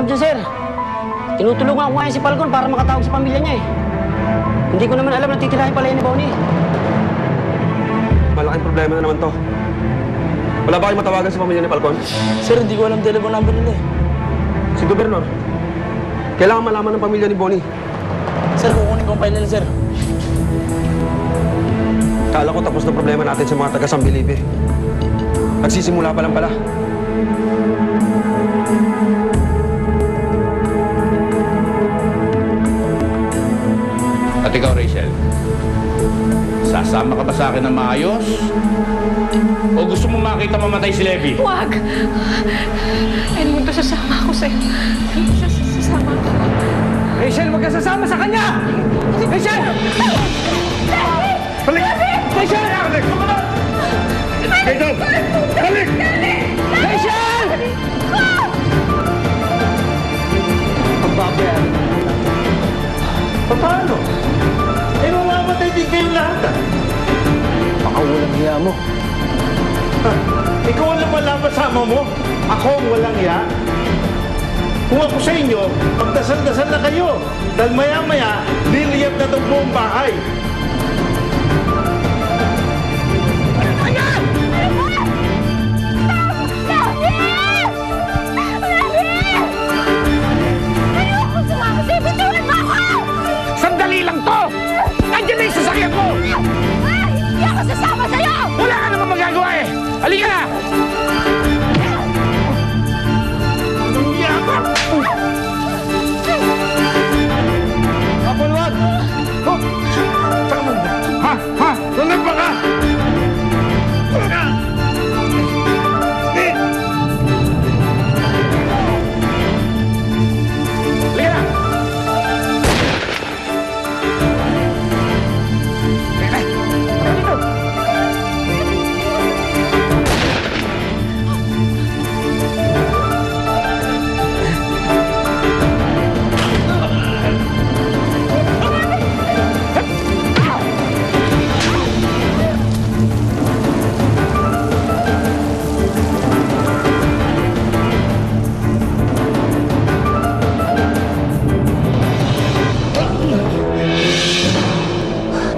dyan, sir. Tinutulungan ko ngayon si Falcon para makatawag sa pamilya niya eh. Hindi ko naman alam na titirahin pala yun ni Bonnie. Malaking problema na naman to. Wala ba kayong matawagan sa pamilya ni Falcon? Sir, hindi ko alam telephone number nila eh. Si Gobernador. Kailangan malaman ng pamilya ni Bonnie. Sir, kukunin ko ang file nila, sir. Kala ko tapos na problema natin sa mga taga-Sambilibe. Nagsisimula pa lang pala. At ikaw, Rachel, sasama ka ba sa akin ng maayos? O gusto mo makita mamatay si Levi? Huwag! Edmundo, sasama ako sa'yo. Sasama ako. Rachel, huwag ka sasama sa kanya! Rachel! Balik! Rachel! Balik! Jason! Balik! Rachel! Ang babayan. Paano? Eh, mamamatay din kayo lahat. Baka walang hiya mo. Ikaw ang lumalang kasama mo. Ako ang walang ya. Kung ako sa inyo, magdasal-dasal na kayo. Dahil maya-maya, liliyap na itong buong bahay. Sandali lang to! Andiyan na yung sasakyan mo! Hindi ako sasama sa'yo! Wala ka naman magagawa eh! Halika na! Ang yakap! Kapulwag! Oh! Saan mo ba? Ha? Ha? Nanag ba ka? Halika na!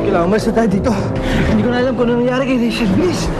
Kailangan umalis na tayo dito. Hindi ko na alam kung ano nangyari kay Rachel. Bilis!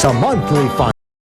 Sa monthly fund.